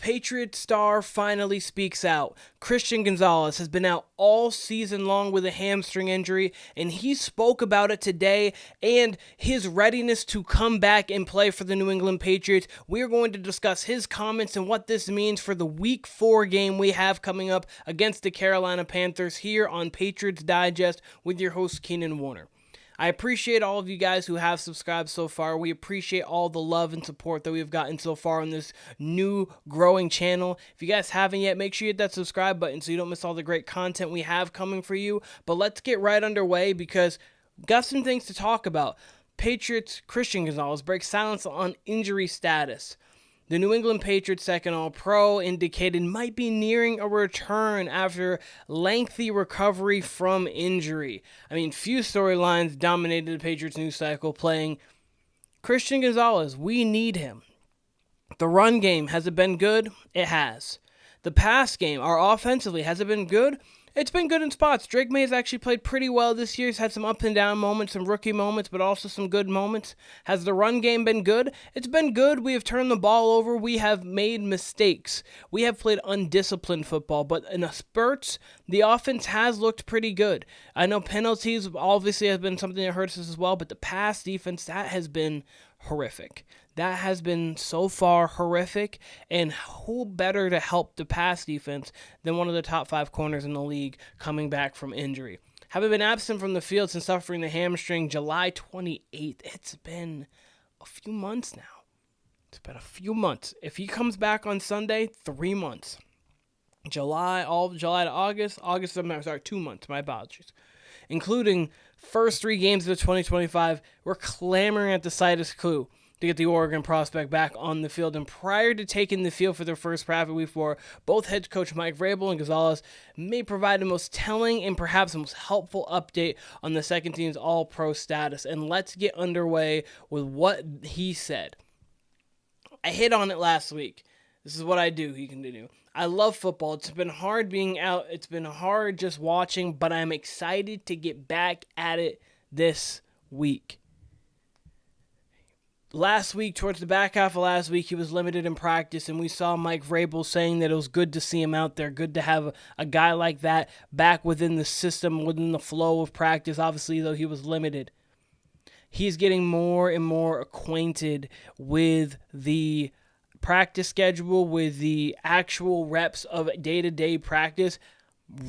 Patriot star finally speaks out. Christian Gonzalez has been out all season long with a hamstring injury, and he spoke about it today and his readiness to come back and play for the New England Patriots. We are going to discuss his comments and what this means for the Week 4 game we have coming up against the Carolina Panthers here on Patriots Digest with your host, Keenan Warner. I appreciate all of you guys who have subscribed so far. We appreciate all the love and support that we've gotten so far on this new growing channel. If you guys haven't yet, make sure you hit that subscribe button so you don't miss all the great content we have coming for you. But let's get right underway because we've got some things to talk about. Patriots Christian Gonzalez breaks silence on injury status. The New England Patriots second All-Pro indicated might be nearing a return after lengthy recovery from injury. Few storylines dominated the Patriots news cycle, playing Christian Gonzalez, we need him. The run game, has it been good? It has. The pass game, offensively, has it been good? It's been good in spots. Drake Maye has actually played pretty well this year. He's had some up and down moments, some rookie moments, but also some good moments. Has the run game been good? It's been good. We have turned the ball over. We have made mistakes. We have played undisciplined football, but in the spurts, the offense has looked pretty good. I know penalties obviously have been something that hurts us as well, but the pass defense, that has been horrific. That has been so far horrific, and who better to help the pass defense than one of the top 5 corners in the league coming back from injury. Having been absent from the field since suffering the hamstring July 28th, it's been a few months now. It's been a few months. If he comes back on Sunday, 3 months. All of July to August, 2 months, my apologies. Including first 3 games of the 2025, we're clamoring at the Citus Clue to get the Oregon prospect back on the field. And prior to taking the field for their first practice week 4, both head coach Mike Vrable and Gonzalez may provide the most telling and perhaps the most helpful update on the second team's all-pro status. And let's get underway with what he said. I hit on it last week. This is what I do, he continued. I love football. It's been hard being out. It's been hard just watching, but I'm excited to get back at it this week. Last week, towards the back half of last week, he was limited in practice, and we saw Mike Vrable saying that it was good to see him out there, good to have a guy like that back within the system, within the flow of practice, obviously, though he was limited. He's getting more and more acquainted with the practice schedule, with the actual reps of day-to-day practice.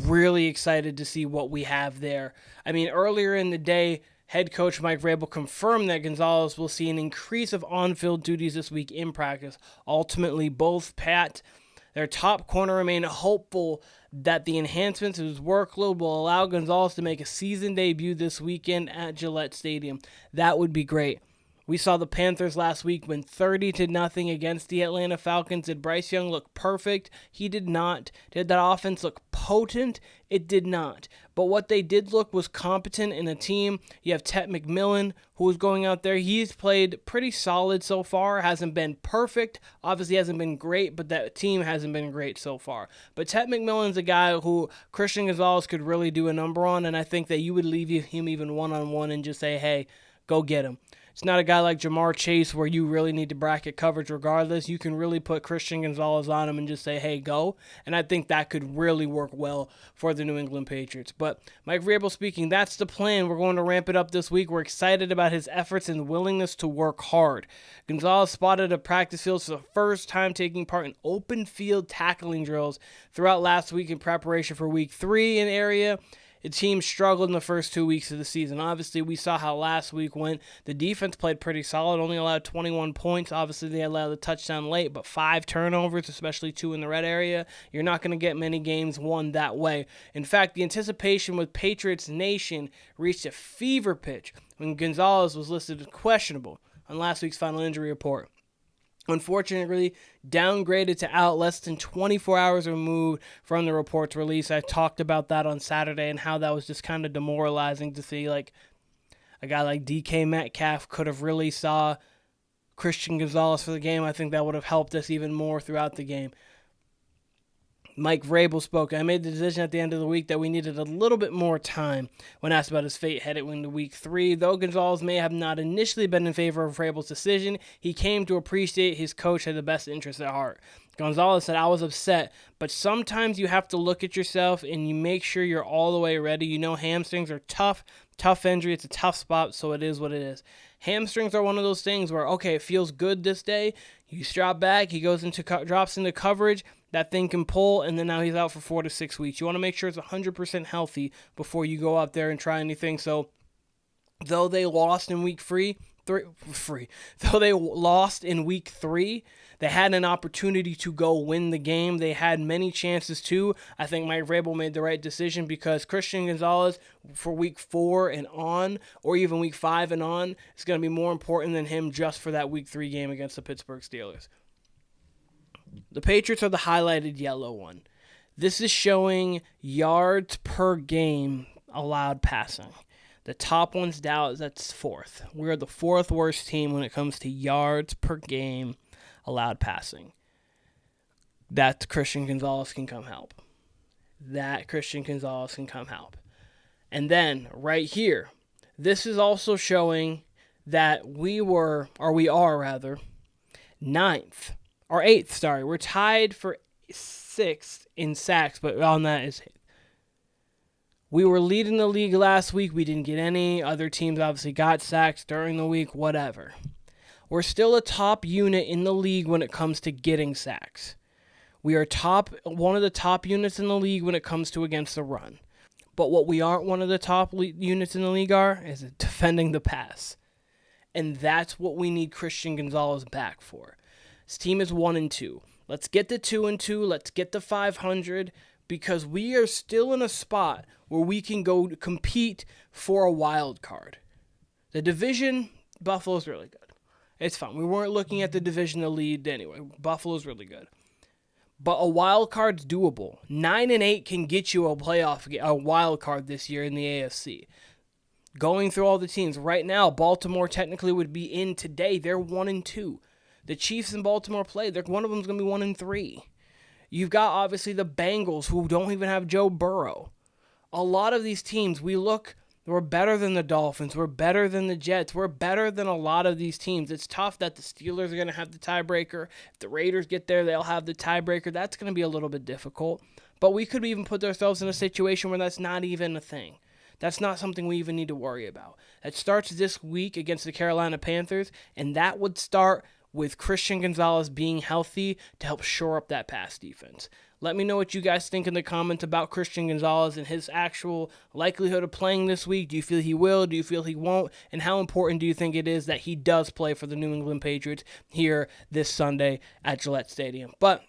Really excited to see what we have there. Earlier in the day, head coach Mike Vrable confirmed that Gonzalez will see an increase of on-field duties this week in practice. Ultimately, both their top corner, remain hopeful that the enhancements to his workload will allow Gonzalez to make a season debut this weekend at Gillette Stadium. That would be great. We saw the Panthers last week win 30-0 against the Atlanta Falcons. Did Bryce Young look perfect? He did not. Did that offense look potent? It did not. But what they did look was competent in a team. You have Tet McMillan, who is going out there. He's played pretty solid so far. Hasn't been perfect. Obviously hasn't been great, but that team hasn't been great so far. But Tet McMillan's a guy who Christian Gonzalez could really do a number on, and I think that you would leave him even one-on-one and just say, hey, go get him. It's not a guy like Jamar Chase where you really need to bracket coverage regardless. You can really put Christian Gonzalez on him and just say, hey, go. And I think that could really work well for the New England Patriots. But Mike Vrable speaking, that's the plan. We're going to ramp it up this week. We're excited about his efforts and willingness to work hard. Gonzalez spotted a practice field for the first time taking part in open field tackling drills throughout last week in preparation for week 3 in area. The team struggled in the first 2 weeks of the season. Obviously, we saw how last week went. The defense played pretty solid, only allowed 21 points. Obviously, they allowed the touchdown late, but 5 turnovers, especially 2 in the red area. You're not going to get many games won that way. In fact, the anticipation with Patriots Nation reached a fever pitch when Gonzalez was listed as questionable on last week's final injury report. Unfortunately, downgraded to out less than 24 hours removed from the report's release. I talked about that on Saturday and how that was just kind of demoralizing to see. Like, a guy like DK Metcalf could have really saw Christian Gonzalez for the game. I think that would have helped us even more throughout the game. Mike Vrable spoke. I made the decision at the end of the week that we needed a little bit more time when asked about his fate heading into week 3. Though Gonzalez may have not initially been in favor of Vrable's decision, he came to appreciate his coach had the best interest at heart. Gonzalez said, I was upset, but sometimes you have to look at yourself and you make sure you're all the way ready. You know hamstrings are tough injury. It's a tough spot, so it is what it is. Hamstrings are one of those things where, okay, it feels good this day. You strap back, he drops into coverage, that thing can pull, and then now he's out for 4 to 6 weeks. You want to make sure it's 100% healthy before you go out there and try anything. So, though they lost in week 3, they had an opportunity to go win the game. They had many chances too. I think Mike Vrable made the right decision because Christian Gonzalez for week 4 and on, or even week 5 and on, is going to be more important than him just for that week 3 game against the Pittsburgh Steelers. The Patriots are the highlighted yellow one. This is showing yards per game allowed passing. The top one's Dallas, that's 4th. We're the 4th worst team when it comes to yards per game allowed passing. That Christian Gonzalez can come help. And then, right here, this is also showing that we are 8th. We're tied for 6th in sacks, but on that is we were leading the league last week. We didn't get any. Other teams obviously got sacks during the week, whatever. We're still a top unit in the league when it comes to getting sacks. We are one of the top units in the league when it comes to against the run. But what we aren't one of the top units in the league is defending the pass. And that's what we need Christian Gonzalez back for. This team is 1-2. Let's get the 2-2. Let's get the 500 because we are still in a spot where we can go compete for a wild card. The division, Buffalo's really good. It's fine. We weren't looking at the division to lead anyway. Buffalo's really good. But a wild card's doable. 9-8 can get you a wild card this year in the AFC. Going through all the teams right now, Baltimore technically would be in today. They're 1-2. The Chiefs and Baltimore play. One of them's going to be 1-3. You've got, obviously, the Bengals, who don't even have Joe Burrow. A lot of these teams, we're better than the Dolphins. We're better than the Jets. We're better than a lot of these teams. It's tough that the Steelers are going to have the tiebreaker. If the Raiders get there, they'll have the tiebreaker. That's going to be a little bit difficult. But we could even put ourselves in a situation where that's not even a thing. That's not something we even need to worry about. It starts this week against the Carolina Panthers, and that would start with Christian Gonzalez being healthy to help shore up that pass defense. Let me know what you guys think in the comments about Christian Gonzalez and his actual likelihood of playing this week. Do you feel he will? Do you feel he won't? And how important do you think it is that he does play for the New England Patriots here this Sunday at Gillette Stadium? But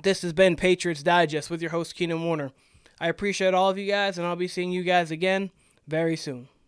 this has been Patriots Digest with your host, Keenan Warner. I appreciate all of you guys, and I'll be seeing you guys again very soon.